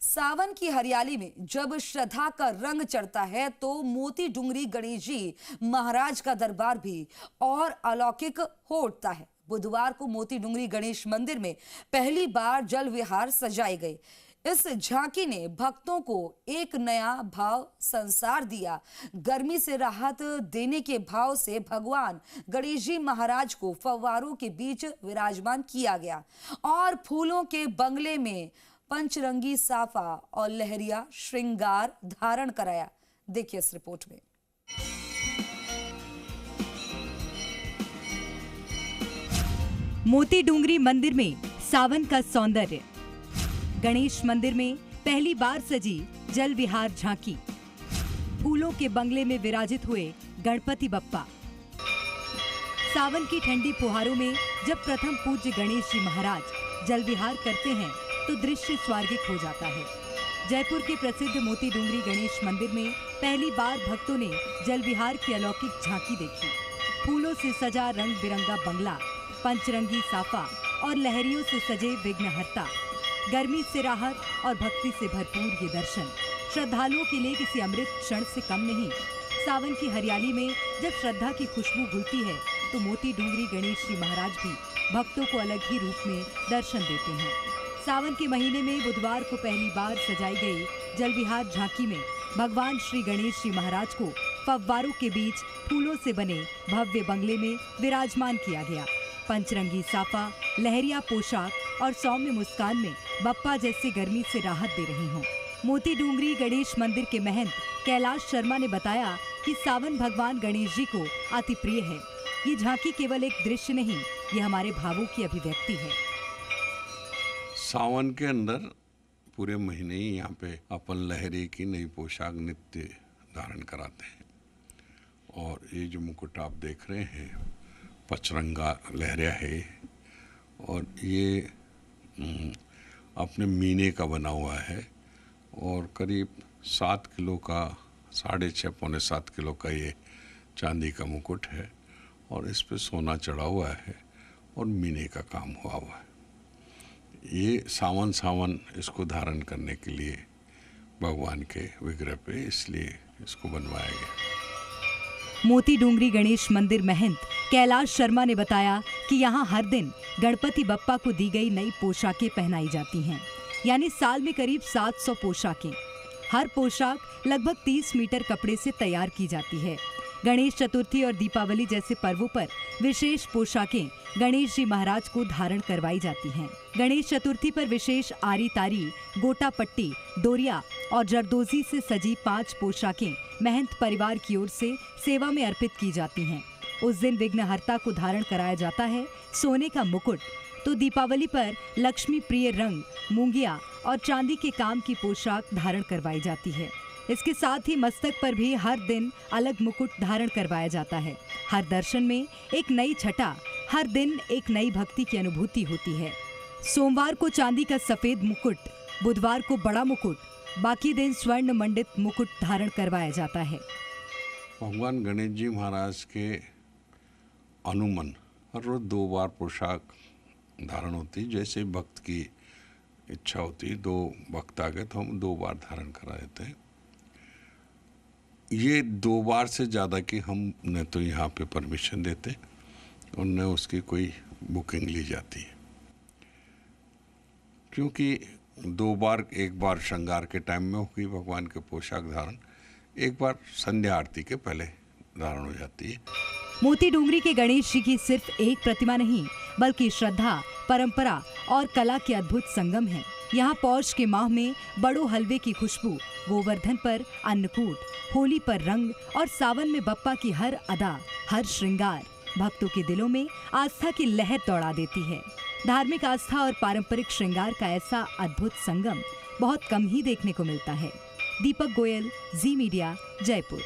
सावन की हरियाली में जब श्रद्धा का रंग चढ़ता है तो मोती डूंगरी गणेश जी महाराज का दरबार भी और अलौकिक हो उठता है। बुधवार को मोती डूंगरी गणेश मंदिर में पहली बार जल विहार सजाए गए। इस झांकी ने भक्तों को एक नया भाव संसार दिया। गर्मी से राहत देने के भाव से भगवान गणेश जी महाराज को फव्वारों के बीच विराजमान किया गया और फूलों के बंगले में पंचरंगी साफा और लहरिया श्रृंगार धारण कराया। देखिए इस रिपोर्ट में। मोती डूंगरी मंदिर में सावन का सौंदर्य। गणेश मंदिर में पहली बार सजी जल विहार झांकी। फूलों के बंगले में विराजित हुए गणपति बप्पा। सावन की ठंडी फुहारों में जब प्रथम पूज्य गणेश जी महाराज जल विहार करते हैं तो दृश्य स्वर्गिक हो जाता है। जयपुर के प्रसिद्ध मोती डूंगरी गणेश मंदिर में पहली बार भक्तों ने जल विहार की अलौकिक झांकी देखी। फूलों से सजा रंग बिरंगा बंगला, पंचरंगी साफा और लहरियों से सजे विघ्नहर्ता। गर्मी से राहत और भक्ति से भरपूर ये दर्शन श्रद्धालुओं के लिए किसी अमृत क्षण से कम नहीं। सावन की हरियाली में जब श्रद्धा की खुशबू घुलती है तो मोती डूंगरी गणेश जी महाराज भी भक्तों को अलग ही रूप में दर्शन देते हैं। सावन के महीने में बुधवार को पहली बार सजाई गई जल विहार झांकी में भगवान श्री गणेश जी महाराज को फव्वारों के बीच फूलों से बने भव्य बंगले में विराजमान किया गया। पंचरंगी साफा, लहरिया पोशाक और सौम्य मुस्कान में बप्पा जैसे गर्मी से राहत दे रही हों। मोती डूंगरी गणेश मंदिर के महंत कैलाश शर्मा ने बताया कि सावन भगवान गणेश जी को अति प्रिय है। ये झांकी केवल एक दृश्य नहीं, ये हमारे भावों की अभिव्यक्ति है। सावन के अंदर पूरे महीने ही यहाँ पे अपन लहरी की नई पोशाक नित्य धारण कराते हैं और ये जो मुकुट आप देख रहे हैं पचरंगा लहरिया है और ये अपने मीने का बना हुआ है और करीब 7 किलो का 6.5 पौने 7 किलो का ये चांदी का मुकुट है और इस पे सोना चढ़ा हुआ है और मीने का काम हुआ है। ये सावन इसको धारण करने के लिए भगवान के विग्रह पे इसलिए इसको बनवाया गया। मोती डूंगरी गणेश मंदिर महंत कैलाश शर्मा ने बताया कि यहाँ हर दिन गणपति बप्पा को दी गई नई पोशाकें पहनाई जाती हैं, यानी साल में करीब 700 पोशाकें। हर पोशाक लगभग 30 मीटर कपड़े से तैयार की जाती है। गणेश चतुर्थी और दीपावली जैसे पर्वों पर विशेष पोशाकें गणेश जी महाराज को धारण करवाई जाती हैं। गणेश चतुर्थी पर विशेष आरी तारी, गोटा पट्टी, डोरिया और जरदोजी से सजी 5 पोशाकें महंत परिवार की ओर से सेवा में अर्पित की जाती हैं। उस दिन विघ्नहर्ता को धारण कराया जाता है सोने का मुकुट, तो दीपावली पर लक्ष्मी प्रिय रंग, मूंगिया और चांदी के काम की पोशाक धारण करवाई जाती है। इसके साथ ही मस्तक पर भी हर दिन अलग मुकुट धारण करवाया जाता है। हर दर्शन में एक नई छटा, हर दिन एक नई भक्ति की अनुभूति होती है। सोमवार को चांदी का सफेद मुकुट, बुधवार को बड़ा मुकुट, बाकी दिन स्वर्ण मंडित मुकुट धारण करवाया जाता है। भगवान गणेश जी महाराज के अनुमन हर रोज 2 बार पोशाक धारण होती, जैसे भक्त की इच्छा होती। 2 भक्त आ गए तो हम 2 बार धारण करा देते हैं। ये 2 बार से ज़्यादा की हम न तो यहाँ पे परमिशन देते और न उसकी कोई बुकिंग ली जाती है, क्योंकि 2 बार, एक बार श्रृंगार के टाइम में होगी भगवान के पोशाक धारण, एक बार संध्या आरती के पहले धारण हो जाती है। मोती डूंगरी के गणेश जी की सिर्फ एक प्रतिमा नहीं, बल्कि श्रद्धा, परंपरा और कला के अद्भुत संगम है। यहाँ पौष के माह में बड़ो हलवे की खुशबू, गोवर्धन पर अन्नकूट, होली पर रंग और सावन में बप्पा की हर अदा, हर श्रृंगार भक्तों के दिलों में आस्था की लहर दौड़ा देती है। धार्मिक आस्था और पारंपरिक श्रृंगार का ऐसा अद्भुत संगम बहुत कम ही देखने को मिलता है। दीपक गोयल, जी मीडिया, जयपुर।